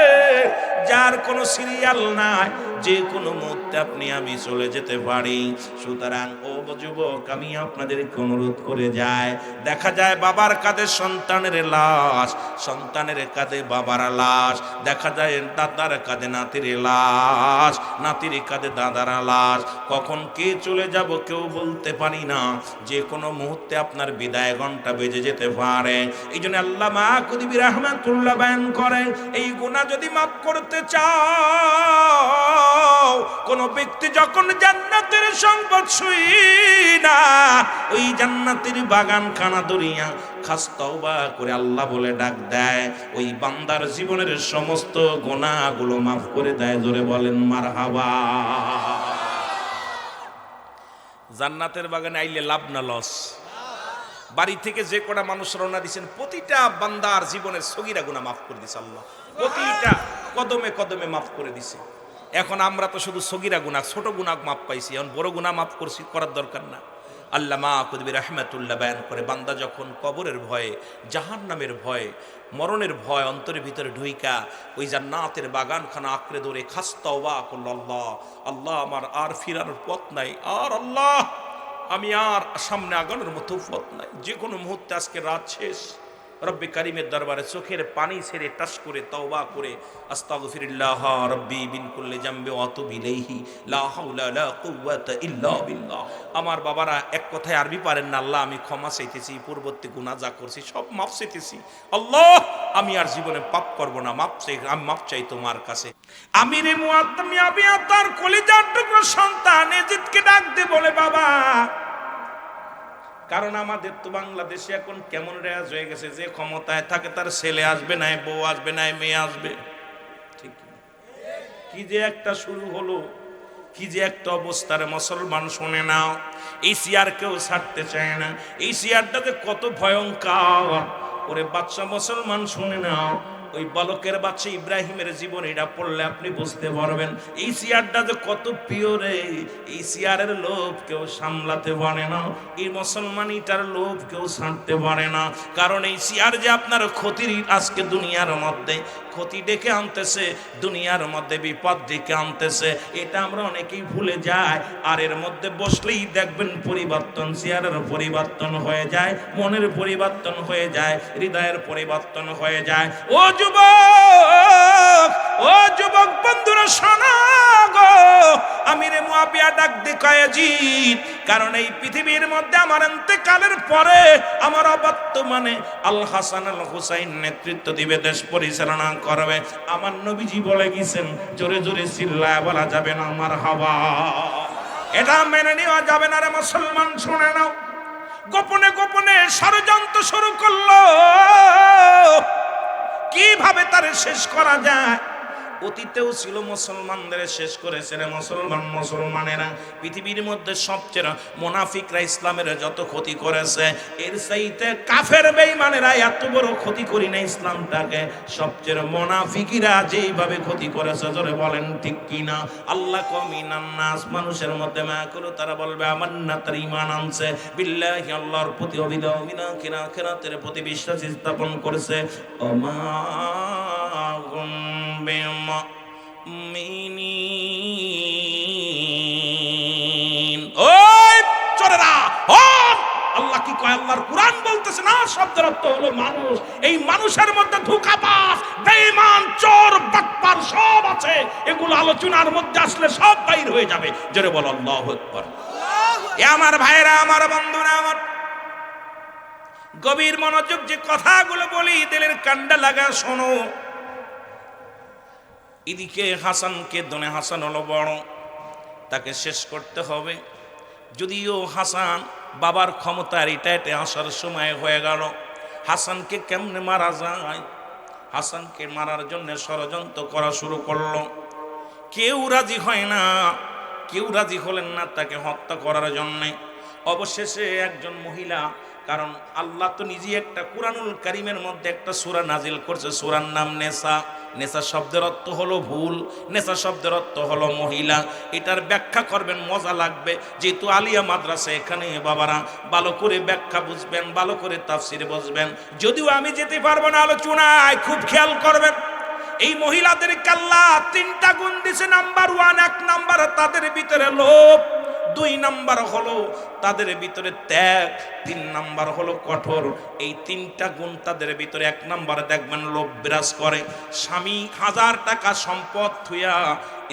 S1: যার কোনো সিরিয়াল নাই, যে কোনো মুহূর্তে আপনি আমি চলে যেতে পারি। সুতরাং ও যুবক, আমি আপনাদেরকে অনুরোধ করে যাই, দেখা যায় বাবার কাঁধে সন্তানের লাশ, সন্তানের কাঁধে বাবার লাশ, দেখা যায় দাদার কাঁধে নাতির লাশ, নাতির কাঁধে দাদার লাশ। কখন কে চলে যাব কেউ বলতে পারি না। যে কোনো মুহূর্তে আপনার বিদায় ঘন্টা বেজে যেতে পারে। এই জন্য আল্লামা কুতুবী রাহমাতুল্লাহ বয়ান করেন, এই গুনাহ যদি মাফ করতে চাও, কোন ব্যক্তি যখন জান্নাতের সম্পদ ছুঁই না, ওই জান্নাতের বাগান খানা দরিয়া খাস তওবা করে আল্লাহ বলে ডাক দেয়, ওই বান্দার জীবনের সমস্ত গুনাহগুলো মাফ করে দেয়। জোরে বলেন মারহাবা। জান্নাতের বাগানে আইলে লাভ না লস? বাড়ি থেকে যে কটা মানুষ রওনা দিয়েছেন, প্রতিটা বান্দার জীবনের সগীরা গুনাহ মাফ করে দিছে আল্লাহ, প্রতিটা কদমে কদমে মাফ করে দিছে। এখন আমরা তো শুধু সগীরা গুনাহ, ছোট গুনাহ মাফ পাইছি, এখন বড় গুনাহ মাফ করছি, করার দরকার না। আল্লামা কুতুবী রাহমাতুল্লাহ বয়ান করে, বান্দা যখন কবরের ভয়ে, জাহান্নামের ভয়ে, মরণের ভয় অন্তরের ভিতরে ঢুইকা ওই জান্নাতের বাগানখানা আঁকড়ে ধরে খাস তওবা করল, আল্লাহ আল্লাহ আমার আর ফিরানোর পথ নাই, আর আল্লাহ আমি আর সামনে আগানোর মতো পথ নাই, যে কোনো মুহূর্তে আজকে রাত শেষ। রব্বি কারিমের দরবারে চোখের পানি ছেড়ে টাস করে তওবা করে, আস্তাগফিরুল্লাহ রব্বি বিন কুল্লি জামবি ওয়া আতুবু ইলাইহি লা হাওলা লা কুওয়াতা ইল্লা বিল্লাহ। আমার বাবারা এক কথায় আরবি পারেন না, আল্লাহ আমি ক্ষমা চাইতেছি, পূর্ববর্তী গুনাহ যা করছি সব মাফ চাইতেছি, আল্লাহ আমি আর জীবনে পাপ করব না, মাফ চাই, আমি মাফ চাই তোমার কাছে। আমিরে মুআত্তামি আবিয়া তার কলিজার টুকরো সন্তান এজিদকে ডাক দিয়ে বলে, বাবা, কারণ আমাদের তো বাংলাদেশে এখন কেমন রেয়াজ হয়ে গেছে, যে ক্ষমতায় থাকে তার ছেলে আসবে না, বউ আসবে না, মেয়ে আসবে, ঠিক কি যে একটা শুরু হলো, কি যে একটা অবস্থার মুসলমান শুনে নাও। এই সিয়ার কেউ ছাড়তে চায় না, এই সিয়ারটাতে কত ভয়ঙ্কর। ওরে বাচ্চা মুসলমান শুনে নাও, ওই বালকের বাচ্চা ইব্রাহিমের জীবন এটা পড়লে আপনি বুঝতে পারবেন এই সিয়ারটা যে কত প্রিয় রে। এই সিয়ারের লোভ কেউ সামলাতে পারে না, এই মুসলমানিটার লোভ কেউ ছাড়তে পারে না। কারণ এই সিয়ার যে আপনার ক্ষতির আজকে দুনিয়ার মধ্যে ক্ষতি ডেকে আনতেছে, দুনিয়ার মধ্যে বিপদ ডেকে আনতেছে, এটা আমরা অনেকেই ভুলে যাই। আর এর মধ্যে বসলেই দেখবেন পরিবর্তন, সিয়ারের পরিবর্তন হয়ে যায়, মনের পরিবর্তন হয়ে যায়, হৃদয়ের পরিবর্তন হয়ে যায়। ও যুবক, ও যুবক বন্ধুরা শোনো গো, আমিরে মুআবিয়া ডাক দিয়ে কয়, জিদ, কারণ এই পৃথিবীর মধ্যে আমার ইন্তেকালের পরে আমার বর্তমানে আল হাসান আল হুসাইন নেতৃত্ব দিবে, দেশ পরিচালনা করবে। আমার নবীজি বলে গেছেন, জোরে জোরে চিল্লায় বলা যাবে না মারহাবা, এটা মেনে নেওয়া যাবে না রে মুসলমান। শুনে নাও, গোপনে গোপনে ষড়যন্ত্র শুরু করলো কিভাবে তারে শেষ করা যায়। অতীতেও ছিল, মুসলমানদের শেষ করেছে রে মুসলমানেরা। পৃথিবীর মধ্যে সবচেয়ে মুনাফিকরা ইসলামের যত ক্ষতি করেছে, এর চাইতে কাফের বেঈমানেরা এত বড় ক্ষতি করি না ইসলামটাকে। সবচেয়ে মুনাফিকিরা যেইভাবে ক্ষতি করেছে, জোরে বলেন ঠিক কিনা। আল্লাহ কমিনান নাস, মানুষের মধ্যে মায়া করো, তারা বলবে আমান্না, তার ঈমান আনছে, বিল্লাহি, আল্লাহর প্রতি, অবিদমিনা আখিরাতের প্রতি বিশ্বাস স্থাপন করেছে। ওমা আল্লাহ কি কয়? আল্লাহর কুরআন বলতেছে না, শব্দের অর্থ হলো মানুষ। এই মানুষের মধ্যে ধোঁকাবাজ, বেঈমান, চোর, বাটপার সব আছে। এগুলো আলোচনার মধ্যে আসলে সব বাইর হয়ে যাবে। জোরে বল আল্লাহু আকবার। এ আমার ভাইরা, আমার বন্ধুরা, আমার গভীর মনোযোগ যে কথাগুলো বলি, দিলের কান্ডা লাগা শোনো। এদিকে হাসানকে দনে, হাসান হলো বড়, তাকে শেষ করতে হবে। যদিও হাসান বাবার ক্ষমতা রিটায়ার্ডে আসার সময় হয়ে গেল, হাসানকে কেমনে মারা যায়? হাসানকে মারার জন্য ষড়যন্ত্র করা শুরু করলো। কেউ রাজি হয় না, কেউ রাজি হলেন না তাকে হত্যা করার জন্যে। অবশেষে একজন মহিলা, কারণ আল্লাহ তো নিজে একটা কুরআনুল কারীমের মধ্যে একটা সূরা নাজিল করছে, সূরার নাম নেসা। নেসা শব্দের অর্থ হলো ভুল, নেসা শব্দের অর্থ হলো মহিলা। এটার ব্যাখ্যা করবেন, মজা লাগবে, যেহেতু আলিয়া মাদ্রাসা এখানে বাবারা ভালো করে ব্যাখ্যা বুঝবেন, ভালো করে তাফসির বুঝবেন। যদিও আমি যেতে পারবো না আলোচনায়, খুব খেয়াল করবেন। এই মহিলাদের আল্লাহ তিনটা গুণ দিছে। নাম্বার 1, 1 নাম্বার তাদের ভিতরে লোভ, 2 নাম্বার হলো তাদের ভিতরে ত্যাগ, 3 নাম্বার হলো কঠোর। এই তিনটা গুণ তাদের ভিতরে। 1 নাম্বার দেখবেন লোভ বিরাজ করে। স্বামী 1000 টাকা সম্পদ থুইয়া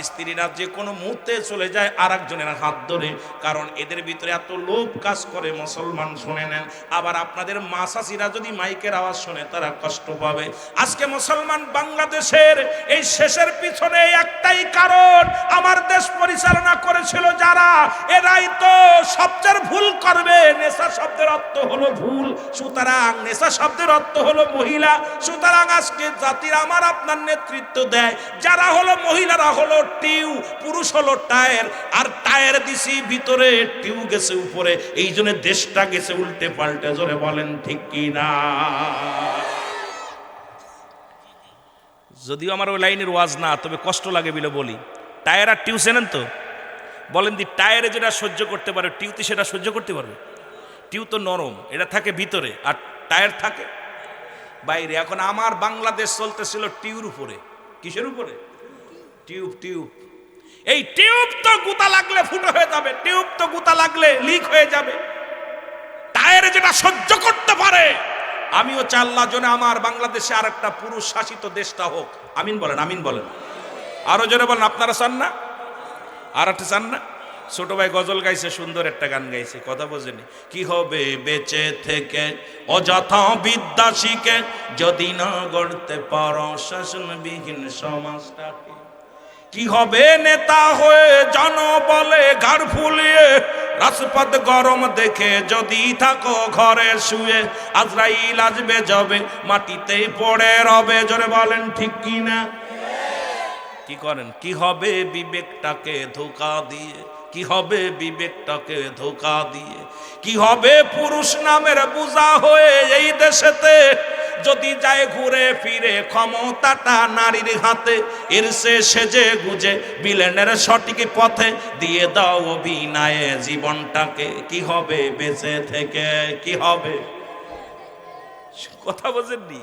S1: স্ত্রীরা যে কোনো মুহূর্তে চলে যায় আরেকজনের হাত ধরে, কারণ এদের ভিতরে এত লোভ কাজ করে। মুসলমান শুনে নেন। আবার আপনাদের মা চাচিরা যদি মাইকের আওয়াজ শুনে তারা কষ্ট পাবে। আজকে মুসলমান বাংলাদেশের এই শেষের পিছনে একটাই কারণ, আমার দেশ পরিচালনা করেছিল যারা, এরাই তো সবচেয়ে ভুল করবে। নেশা শব্দের অর্থ হলো ভুল, সুতরাং নেশা শব্দের অর্থ হলো মহিলা। সুতরাং আজকে জাতির আমার আপনার নেতৃত্ব দেয় যারা হলো মহিলারা হলো টিউ, পুরুষ হলো টায়ার। আর টায়ার দিছি ভিতরে, টিউ গেছে উপরে, এই জন্য দেশটা গেছে উল্টে পাল্টে। জোরে বলেন ঠিক কিনা। যদিও আমার ওই লাইনের ওয়াজ না, তবে কষ্ট লাগে বলে বলি। টায়ার আর টিউ চেনেন তো? বলেন দি, টায়ারে যেটা সহ্য করতে পারে টিউতে সেটা সহ্য করতে পারবে? টিউ তো নরম, এটা থাকে ভিতরে, আর টায়ার থাকে বাইরে। এখন আমার বাংলাদেশ চলতেছিল টিউর উপরে। কিসের উপরে? টিউব। টিউব, এই টিউব তো গুতা লাগলে ফুটো হয়ে যাবে, টিউব তো গুতা লাগলে লিক হয়ে যাবে। টায়ারে যেটা সহ্য করতে পারে, আমিও চাই আল্লাহ জন্য আমার বাংলাদেশে আর একটা পুরুষ শাসিত দেশটা হোক। আমিন বলেন, আমিন বলেন। আরো জোরে বলেন। আপনারা চান না? আর একটা চান না? ছোট ভাই গজল গাইছে, সুন্দর একটা গান গাইছে, কথা বোঝেনি। কি হবে বেঁচে থেকে অযথা বিদ্যা শিখে, যদি না গড়তে পারো শাসনবিহীন সমাজটাকে? কি হবে নেতা হয়ে জনবলে ঘাড় ফুলিয়ে, রাজপথ গরম দেখে যদি থাকো ঘরে শুয়ে, আজরাইল আসবে যাবে মাটিতেই পড়ে রবে। জোরে বলেন ঠিক কিনা। কি করেন? কি হবে বিবেকটাকে ধোঁকা দিয়ে, কি হবে বিবেকটাকে ধোঁকা দিয়ে? কি হবে পুরুষ নামের বোঝা হয়ে এই দেশেতে, যদি যায় ঘুরে ফিরে ক্ষমতাটা নারীর হাতে? এর সে সেজে গুজে বিলেনের সঠিক পথে দিয়ে দাও অভিনয়ে জীবনটাকে। কি হবে বেঁচে থেকে? কি হবে? কথা বোঝেননি?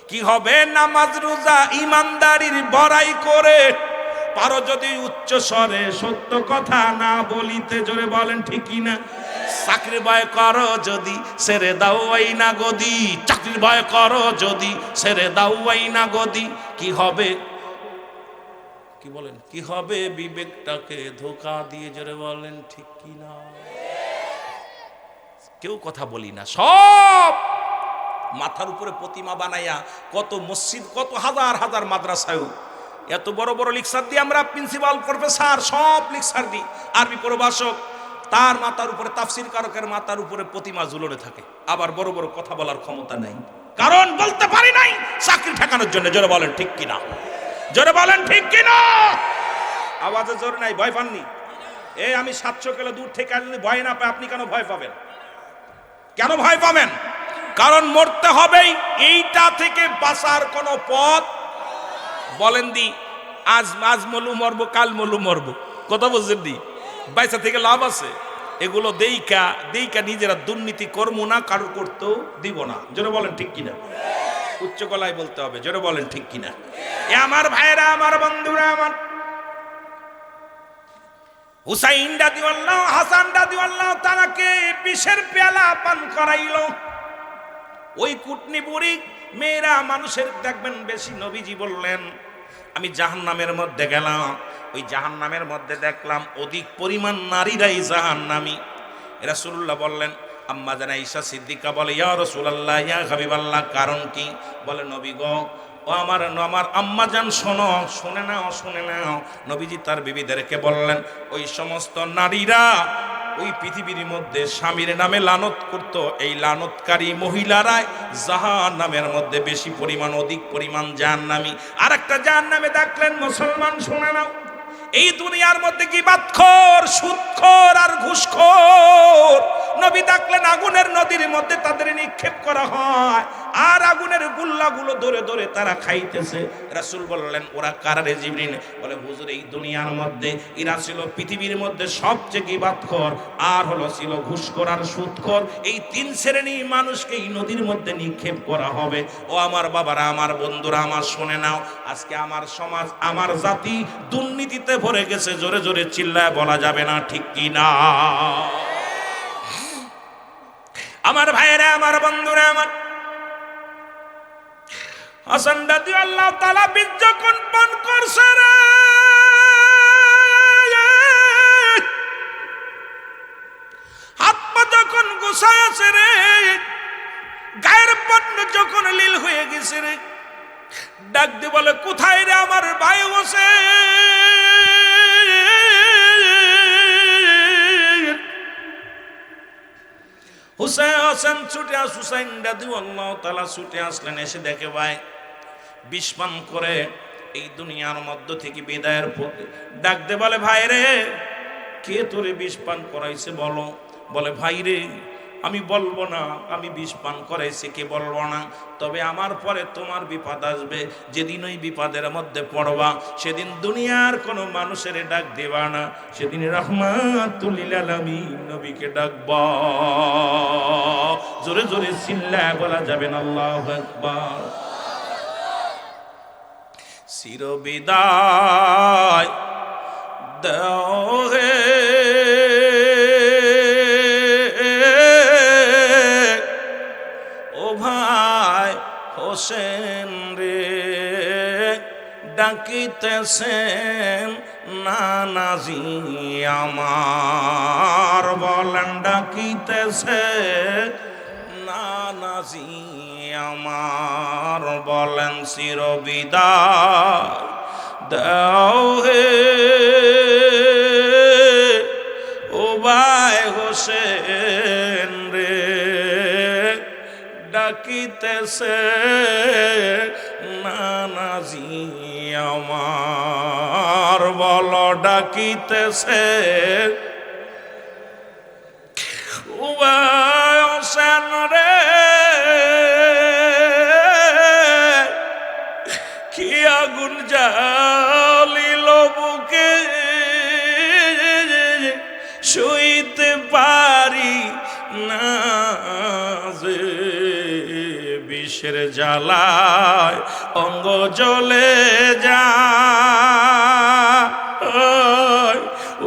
S1: কি হবে নামাজ রোজা ইমানদারির বড়াই করে, পারো যদি উচ্চ স্বরে সত্য কথা না বলিতে? জোরে বলেন ঠিক কিনা। চাকরির ভয় করো যদি ছেড়ে দাও আইনা গদি, চাকরির ভয় করো যদি ছেড়ে দাও আইনা গদি। কি হবে? কি বলেন? কি হবে বিবেকটাকে ধোঁকা দিয়ে? জোরে বলেন ঠিক কিনা। কেউ কথা বলি না, সব মাথার উপরে প্রতিমা বানাইয়া কত মসজিদ, কত হাজার হাজার মাদ্রাসায় এত বড় বড় লেকচার দিই আমরা, প্রিন্সিপাল প্রফেসর সব লেকচার দিই। আরবি প্রভাষক তার মাথার উপরে, তাফসির কারকের মাথার উপরে প্রতিমা ঝুলনে থাকে, আবার বড় বড় কথা বলার ক্ষমতা নাই, কারণ বলতে পারি নাই চাকরি ঠেকানোর জন্য। জোরে বলেন ঠিক কিনা। জোরে বলেন ঠিক কিনা? আওয়াজে জোর নাই, ভয় পাননি? এই আমি 700 কিলো দূর থেকে আসলে ভয় না পাই, আপনি কেন ভয় পাবেন? কেন ভয় পাবেন? কারণ মরতে হবেই, এইটা থেকে বাঁচার কোনো পথ বলেন দি। আজ মলু মরবো, কাল মলু মরবো, কথা বুঝছেন দি? বাইসা থেকে লাভ আছে? এগুলো দেইকা নিজেরা দুর্নীতি করবো না, কারো করতেও দিব না। জোরে বলেন ঠিক কিনা? উচ্চ গলায় বলতে হবে, জোরে বলেন ঠিক কিনা? এ আমার ভাইরা, আমার বন্ধুরা, আমার হুসাইন রাদিয়াল্লাহু, হাসান রাদিয়াল্লাহু তাআলাকে বিষের পেয়ালা পান করাইল। ওই কুটনি বুড়ি মেয়েরা মানুষের দেখবেন বেশি। নবীজি বললেন আমি জাহান্নামের মধ্যে গেলাম, ওই জাহান্নামের মধ্যে দেখলাম অধিক পরিমাণ নারীরাই জাহান্নামী। রাসূলুল্লাহ বললেন, আম্মা জান আয়েশা সিদ্দিকা বলে, ইয়া রাসূলুল্লাহ, ইয়া হাবিবাল্লাহ, কারণ কি? বলে নবী গো, ও আমার আম্মা জান শোনো, শুনে নাও। নবীজি তার বিবিদেরকে বললেন, ওই সমস্ত নারীরা ওই পৃথিবীর মধ্যে স্বামীর নামে লানত করত, এই লানতকারী মহিলারাই জাহান্নামের মধ্যে বেশি পরিমাণ, অধিক পরিমাণ জাহান্নামী। আর একটা জাহান্নামে দেখলেন, মুসলমান শুনে নাও, এই দুনিয়ার মধ্যে গীবাতখোর, সুদখোর আর ঘুষখোর নবী দেখলেন আগুনের নদীর মধ্যে তাদের নিক্ষেপ করা হয়, আর আগুনের গুল্লাগুলো ধরে ধরে তারা খাইতেছে। রাসূল বললেন, ওরা কারারে? জিবরিল বলে, হুজুর এই দুনিয়ার মধ্যে এরা ছিল পৃথিবীর মধ্যে সবচেয়ে গীবাতখোর, আর ছিল ঘুষখোর আর সুদখোর। এই 3 শ্রেণী মানুষকে এই নদীর মধ্যে নিক্ষেপ করা হবে। ও আমার বাবারা, আমার বন্ধুরা, আমার শুনে নাও, আজকে আমার সমাজ, আমার জাতি দুর্নীতিতে ভরে গেছে। জোরে জোরে চিল্লায় বলা যাবে না, ঠিক কি না? আমার ভাইয়েরা, আমার বন্ধুরা, আমার হাসান রাদিয়াল্লাহু তাআলা বীজ যখন পান করছে রে, হাত পা যখন গোছায় আছে রে, গায়ের পণ্য যখন লীল হয়ে গেছে রে, ডাক দিয়ে বলে, কোথায় রে আমার ভাই হুসাইন ছুটে আস, হুসাইন রাদিয়াল্লাহু তাআলা ছুটে আসলেন। এসে দেখে ভাই বিষ পান করে এই দুনিয়ার মধ্য থেকে বিদায়ের পথে। ডাক দে বলে, ভাই রে, কে তোরে বিষ পান করাইছে বলো? বলে, ভাই রে, আমি বলবো না আমি বিষ পান করাইছি, কে বলবো না, তবে আমার পরে তোমার বিপদ আসবে। যেদিন ওই বিপদের মধ্যে পড়বা, সেদিন দুনিয়ার কোনো মানুষের ডাক দেবা না, সেদিন রাহমাতুল লিল আলামিন নবীকে ডাকবা। জোরে জোরে চিল্লায় বলা যাবে না আল্লাহু আকবার। চির বিদায় দাও হে হোসেন রে, ডাকিতেছেন নানাজি আমার। বলেন, ডাকিতেছে নানাজি আমার। বলেন, চির বিদায় দাও হে ও ভাই হোসেন রে, ডাকিতেছে নানাজি আমার। বলো, ডাকিতেছে ও ভাই হোসেন রে, কি আগুন জ্বালিল বুকে, সইতে পারি না যে, বিষের জ্বালায় অঙ্গ জ্বলে যায়।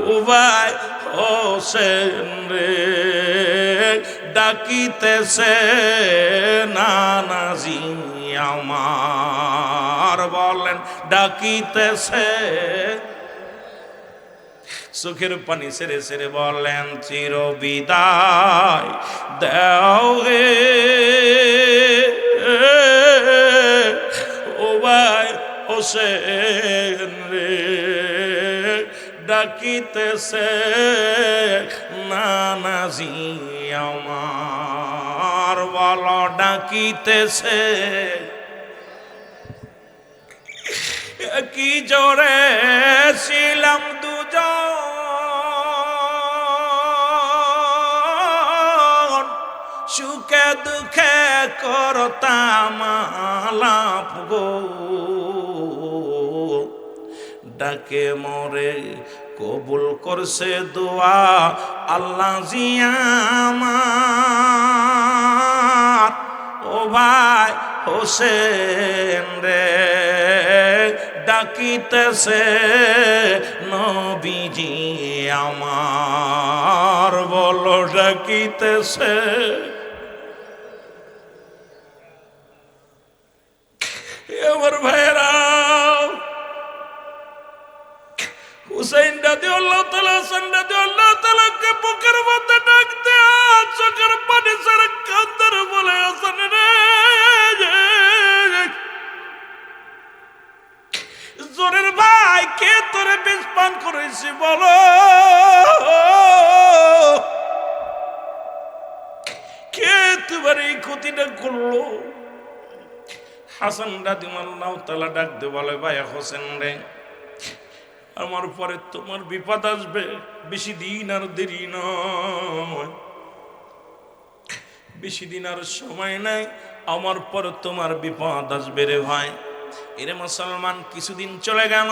S1: ও ভাই হোসেন রে, ডাকিতেছে নানাজি আমার। বলেন, ডাকিতেছে। চোখের পানি সেরে সেরে বলেন, চির বিদায় দাও হে ও ভাই হোসেন রে, ডাকিতেছে নানাজি আমার। বলো, ডাকিতেছে কি জোরে ছিলাম দুজন, সুখে দুঃখে করতাম আলাপ গো, ডাকে মরে কবুল করছে দোয়া আল্লাহ জিয়ামার। ও ভাই হোসেন রে ডাকিতেছে নবীজি আমার, বলো ডাকিতেছে। আমার ভাইরা হুসাইন রাদিয়াল্লাহু তাআলা, হাসান রাদিয়াল্লাহু তাআলাকে বুকের মধ্যে ডাক দেয়া চোখের পানি ছেড়ে কাঁদতে বলে, হাসান রে জোরের ভাই কে তোরে বিষ পান করেছে বলো, কে তোমার এই ক্ষতিটা করলো? হাসান রাদিয়াল্লাহু তাআলা ডাক দিয়ে বলে, ভাই হোসেন রে আমার পরে তোমার বিপদ আসবে, বেশি দিন আর দেরি নয়, বেশি দিন আর সময় নাই, আমার পরে তোমার বিপদ আসবে রে ভাই। এরে মুসলমান কিছুদিন চলে গেল,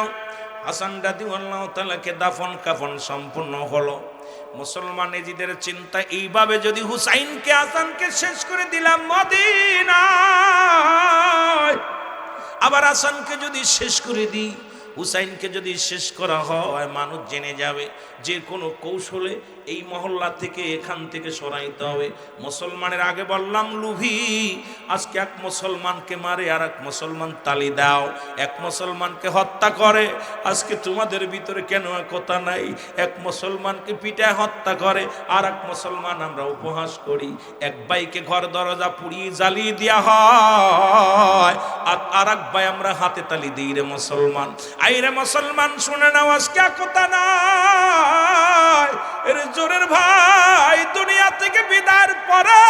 S1: হাসান রাদিয়াল্লাহু তাআলাকে দাফন কাফন সম্পূর্ণ হলো। মুসলমান এজিদের চিন্তা এইভাবে, যদি হুসাইনকে হাসানকে শেষ করে দিলাম মদিনায়, আবার হাসানকে যদি শেষ করে দিই, হুসাইনকে যদি শেষ করা হয় মানুষ জেনে যাবে, যে কোনো কৌশলে এই মহল্লা থেকে এখান থেকে সরাইতে হবে। মুসলমানের আগে বললাম লুভি, আজকে এক মুসলমানকে মারে আর এক মুসলমান তালি দাও, এক মুসলমানকে হত্যা করে। আজকে তোমাদের ভিতরে কেন একতা নাই? এক মুসলমানকে পিটায় হত্যা করে আর এক মুসলমান আমরা উপহাস করি। এক ভাইকে ঘর দরজা পুড়িয়ে জ্বালিয়ে দেওয়া হয় আর এক ভাই আমরা হাতে তালি দিই রে মুসলমান। আইরে মুসলমান শুনে নাও, আজকে একতা নাই। এর জোরের ভাই দুনিয়া থেকে বিদায়ের পরে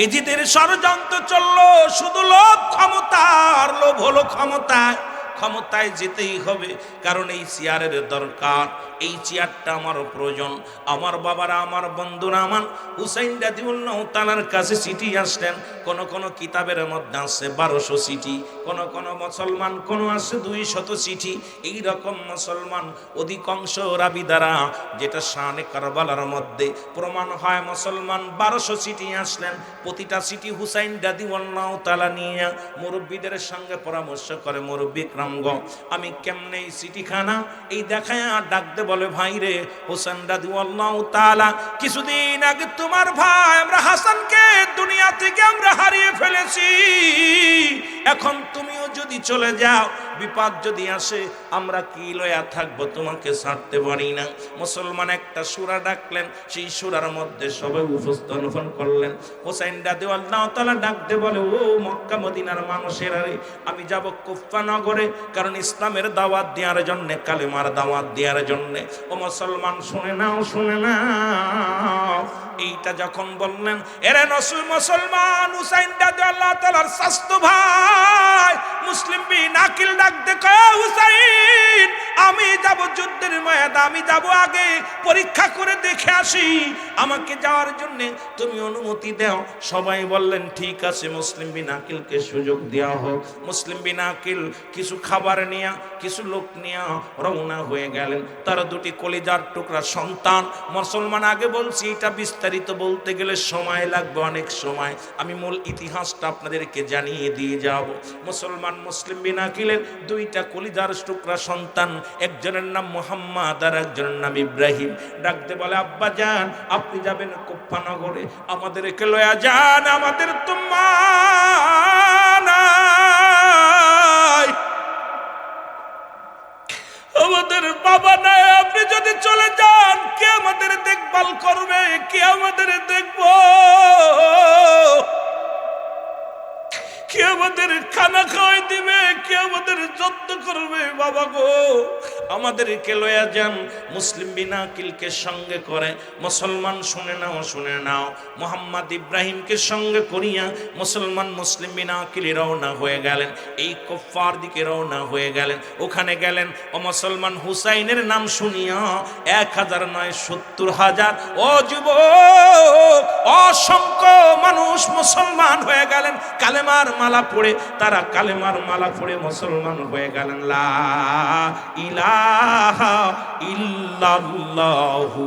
S1: ইজিদের ষড়যন্ত্র চললো, শুধু লোভ ক্ষমতার লোভ হলো ক্ষমতায়, ক্ষমতায় যেতেই হবে, কারণ এই চেয়ারের দরকার, এই চেয়ারটা আমারও প্রয়োজন। আমার বাবারা, আমার বন্ধুরা, আমার হুসাইন রাদিয়াল্লাহু তাআলার কাছে চিঠি আসলেন। কোন কোন কিতাবের মধ্যে আছে 1200 চিঠি, কোন কোন মুসলমান কোন আছে 200 চিঠি। এই রকম মুসলমান অধিকাংশ রাবি দ্বারা, যেটা শানে কারবালার মধ্যে প্রমাণ হয়, মুসলমান 1200 চিঠি আসলেন। প্রতিটা চিঠি হুসাইন রাদিয়াল্লাহু তাআলা নিয়ে মুরব্বীদের সঙ্গে পরামর্শ করে, মুরব্বী রামগো আমি কেমনে এই চিঠিখানা এই দেখায় ডাকতে বলে, ভাই রে হোসেন রাদিয়াল্লাহু তাআলা কিছুদিন আগে তোমার ভাই আমরা হাসানকে দুনিয়া থেকে আমরা হারিয়ে ফেলেছি, এখন তুমিও যদি চলে যাও, বিপদ যদি আসে, আমরা কি লয়া থাকবো, তোমাকে ছাড়তে পারি না। মুসলমান একটা সূরা ডাকলেন, সেই সূরার মধ্যে সবাই উপস্থাপন করলেন। হোসেন রাদিয়াল্লাহু তাআলা ডাকতে বলে, ও মক্কা মদিনার মানুষেরা রে, আমি যাব কুফা নগরে, কারণ ইসলামের দাওয়াত দেওয়ার জন্য, কালেমার দাওয়াত দেওয়ার জন্য। ও মুসলমান শুনে নাও, শুনে নাও। এইটা যখন বললেন, এরে মুসলমান হুসাইন রাদিয়াল্লাহু তাআলার শাস্ত ভাই মুসলিম বিন আকিল ডাক দেখো, হুসাইন আমি যাব যুদ্ধের ময়দানে, আমি যাব আগে পরীক্ষা করে দেখে আসি, আমাকে যাওয়ার জন্য তুমি অনুমতি দাও। সবাই বললেন ঠিক আছে, মুসলিম বিন আকিলকে সুযোগ দেওয়া হোক। মুসলিম বিন আকিল কিছু খাবার নিয়ে, কিছু লোক নিয়ে রওনা হয়ে গেলেন। তার দুটি কলিজার টুকরা সন্তান। মুসলমান আগে বলছি, এটা বিস্তারিত বলতে গেলে সময় লাগবে, অনেক সময়। আমি মূল ইতিহাসটা আপনাদেরকে জানিয়ে দিয়ে যাব। মুসলমান মুসলিম বিন আকিলের দুইটা কলিজার টুকরা সন্তান, একজনের নাম মুহাম্মদ আর একজনের নাম ইব্রাহিম। ডাকতে বলে, আব্বা যান আপনি যাবেন কুফা নগরে, আমাদেরকে লয়া যান, আমাদের তো মা নাই, আমাদের বাবা নাই, আপনি যদি চলে যান কে আমাদের দেখভাল করবে, কে আমাদের দেখবো, কে আমাদের খানা খাওয়াই দিবে, কে আমাদের যত্ন করবে? বাবা গো আমাদেরকে লয়া যান। মুসলিম বিন আকিলকে সঙ্গে করে মুসলমান, শুনে নাও, মোহাম্মদ ইব্রাহিমকে সঙ্গে করিয়া মুসলিম বিন আকিল রওনা হয়ে গেলেন, এই কুফার দিকে রওনা হয়ে গেলেন। ওখানে গেলেন, ও মুসলমান হুসাইনের নাম শুনিয়া 1000 নয় 70,000 ও যুবক, অসংখ্য মানুষ মুসলমান হয়ে গেলেন। কালেমার মালা পড়ে, তারা কালেমার মালা পড়ে মুসলমান হয়ে গেলেন। লা ইলাহা ইল্লাল্লাহু